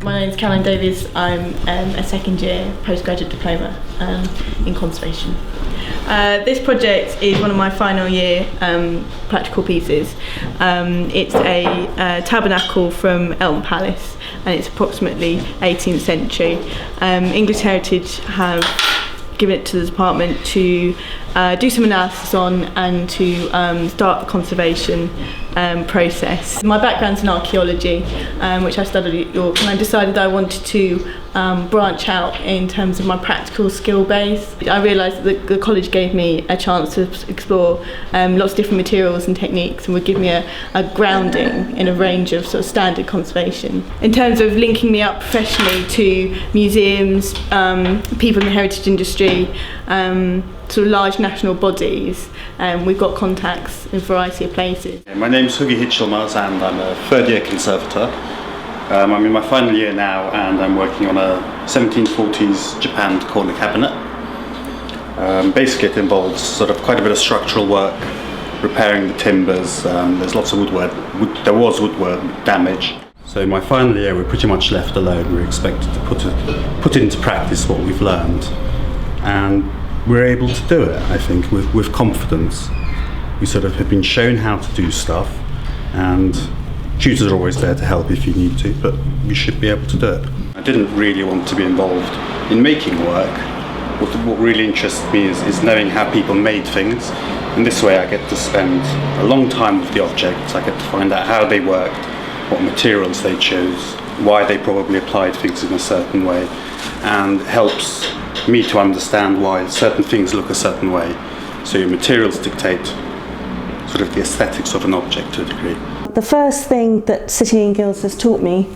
My name is Caroline Davies. I'm a second year postgraduate diploma in conservation. This project is one of my final year practical pieces. It's a tabernacle from Elton Palace, and it's approximately 18th century. English Heritage have given it to the department to do some analysis on and to start the conservation process. My background's in archaeology, which I studied at York, and I decided I wanted to branch out in terms of my practical skill base. I realised that the college gave me a chance to explore lots of different materials and techniques, and would give me a grounding in a range of sort of standard conservation. In terms of linking me up professionally to museums, people in the heritage industry, sort of large national bodies, we've got contacts in a variety of places. My name's Hugi Hitchelmaz and I'm a third year conservator. I'm in my final year now and I'm working on a 1740s Japan corner cabinet. Basically it involves sort of quite a bit of structural work, repairing the timbers. There's lots of there was woodwork damage. So in my final year we're pretty much left alone. We're expected to put into practice what we've learned, and we're able to do it, I think, with confidence. We sort of have been shown how to do stuff, and tutors are always there to help if you need to, but we should be able to do it. I didn't really want to be involved in making work. What really interests me is knowing how people made things. And this way I get to spend a long time with the objects. I get to find out how they worked, what materials they chose, why they probably applied things in a certain way, and helps me to understand why certain things look a certain way. So your materials dictate sort of the aesthetics of an object to a degree. The first thing that City&Guilds has taught me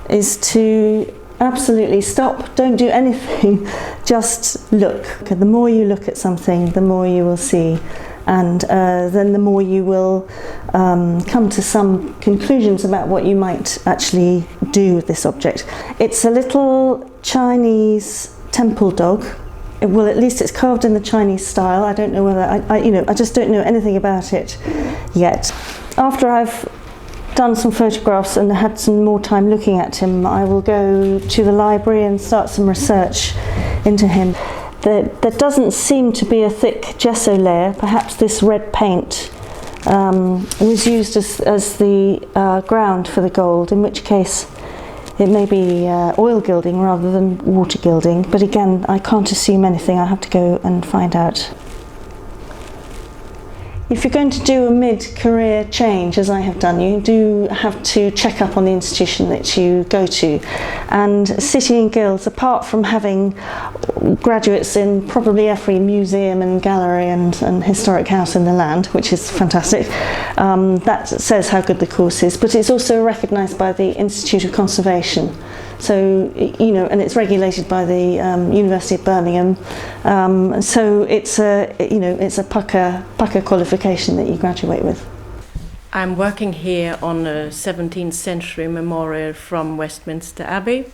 is to absolutely stop, don't do anything, just look. The more you look at something, the more you will see, and then the more you will come to some conclusions about what you might actually do with this object. It's a little Chinese temple dog. Well, at least it's carved in the Chinese style. I don't know whether I just don't know anything about it yet. After I've done some photographs and had some more time looking at him, I will go to the library and start some research into him. There doesn't seem to be a thick gesso layer. Perhaps this red paint was used as the ground for the gold, in which case it may be oil gilding rather than water gilding, but again, I can't assume anything. I have to go and find out. If you're going to do a mid-career change, as I have done, you do have to check up on the institution that you go to. And City&Guilds, apart from having graduates in probably every museum and gallery and historic house in the land, which is fantastic, that says how good the course is, but it's also recognised by the Institute of Conservation. So, and it's regulated by the University of Birmingham. So it's a pucker qualification that you graduate with. I'm working here on a 17th century memorial from Westminster Abbey.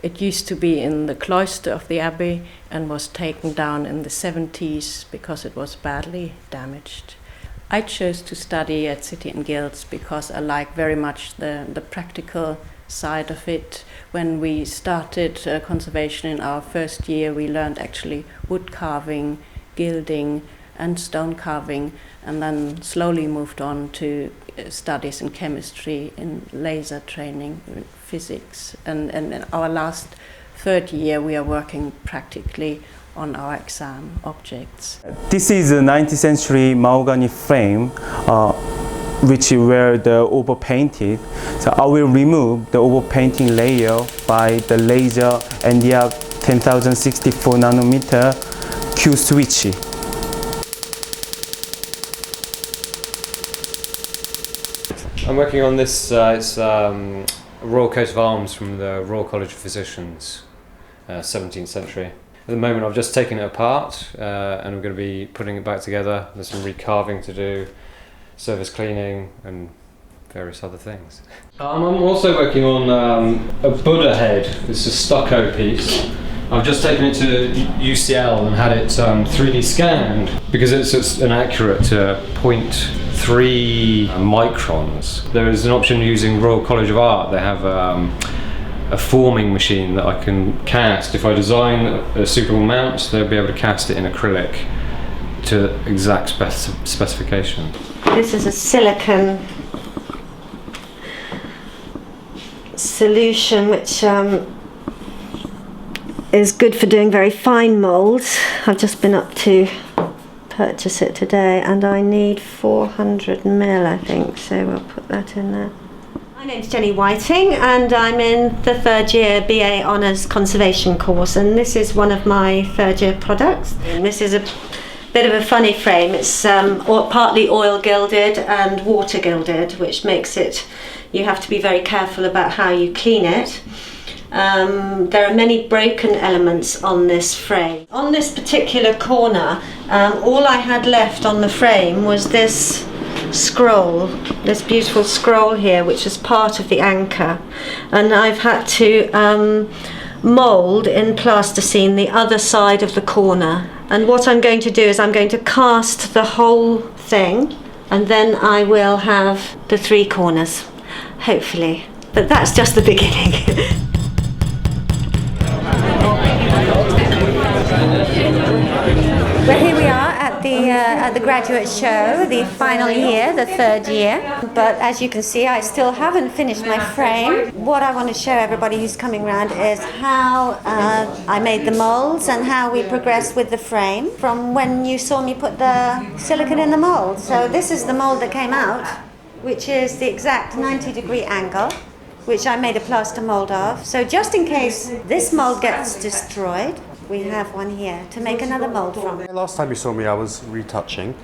It used to be in the cloister of the Abbey and was taken down in the 70s because it was badly damaged. I chose to study at City&Guilds because I like very much the practical side of it. When we started conservation in our first year, we learned actually wood carving, gilding and stone carving, and then slowly moved on to studies in chemistry, in laser training, in physics, and in our last third year we are working practically on our exam objects. This is a 19th century mahogany frame which were the overpainted. So I will remove the overpainting layer by the laser Nd:YAG 10064 nanometer Q switch. I'm working on this, it's a royal coat of arms from the Royal College of Physicians, 17th century. At the moment I've just taken it apart and I'm going to be putting it back together. There's some recarving to do, surface cleaning and various other things. I'm also working on a Buddha head. It's a stucco piece. I've just taken it to UCL and had it 3D scanned because it's an accurate 0.3 microns. There is an option using Royal College of Art. They have a forming machine that I can cast. If I design a suitable mount, they'll be able to cast it in acrylic to exact specification. This is a silicone solution which is good for doing very fine moulds. I've just been up to purchase it today and I need 400 ml, I think, so we'll put that in there. My name's Jenny Whiting and I'm in the third year BA Honours Conservation course, and this is one of my third year products. And this is a bit of a funny frame. It's partly oil gilded and water gilded, which makes it, you have to be very careful about how you clean it. There are many broken elements on this frame. On this particular corner, all I had left on the frame was this scroll, this beautiful scroll here, which is part of the anchor, and I've had to mould in plasticine the other side of the corner. And what I'm going to do is I'm going to cast the whole thing, and then I will have the three corners, hopefully. But that's just the beginning. Well, here we are at the graduate show, the final year, the third year. But as you can see, I still haven't finished my frame. What I want to show everybody who's coming around is how I made the moulds and how we progressed with the frame from when you saw me put the silicone in the mould. So this is the mould that came out, which is the exact 90-degree angle, which I made a plaster mould of. So just in case this mould gets destroyed, we have one here to make another mould from. Last time you saw me I was retouching,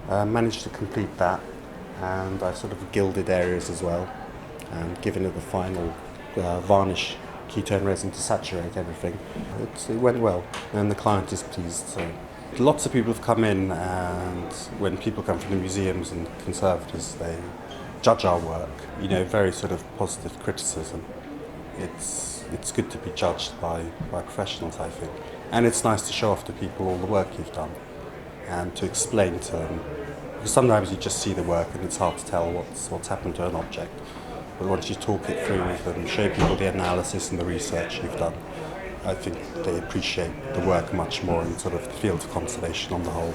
managed to complete that, and I sort of gilded areas as well and given it the final varnish ketone resin to saturate everything. It went well and the client is pleased. So lots of people have come in, and when people come from the museums and conservators, they judge our work, you know, very sort of positive criticism. It's good to be judged by professionals, I think. And it's nice to show off to people all the work you've done and to explain to them. Because sometimes you just see the work and it's hard to tell what's happened to an object. But once you talk it through with them, show people the analysis and the research you've done, I think they appreciate the work much more in sort of the field of conservation on the whole.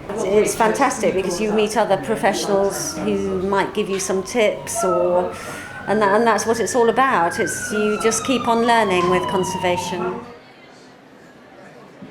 It's fantastic because you meet other professionals who might give you some tips, and that's what it's all about. You just keep on learning with conservation.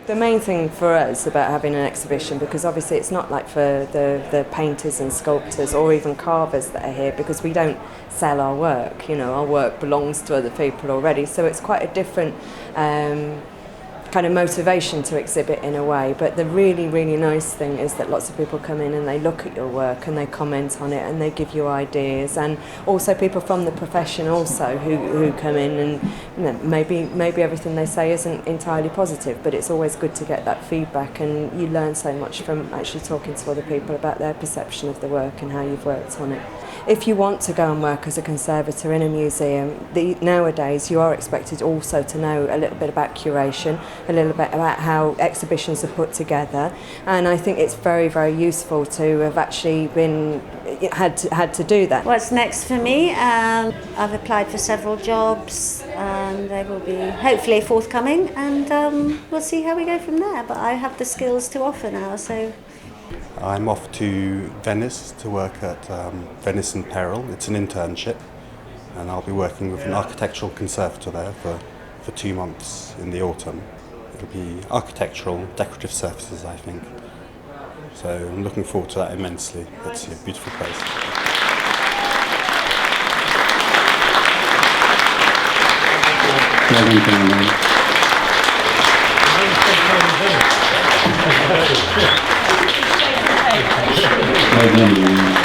The main thing for us about having an exhibition, because obviously it's not like for the painters and sculptors or even carvers that are here, because we don't sell our work, you know, our work belongs to other people already, so it's quite a different kind of motivation to exhibit in a way. But the really, really nice thing is that lots of people come in and they look at your work and they comment on it and they give you ideas, and also people from the profession also who come in, and you know, maybe everything they say isn't entirely positive, but it's always good to get that feedback, and you learn so much from actually talking to other people about their perception of the work and how you've worked on it. If you want to go and work as a conservator in a museum, nowadays you are expected also to know a little bit about curation, a little bit about how exhibitions are put together, and I think it's very, very useful to have actually had to do that. What's next for me? I've applied for several jobs and they will be hopefully forthcoming, and we'll see how we go from there, but I have the skills to offer now, so. I'm off to Venice to work at Venice in Peril. It's an internship, and I'll be working with an architectural conservator there for 2 months in the autumn. It'll be architectural, decorative surfaces, I think. So I'm looking forward to that immensely. It's a beautiful place. Well done.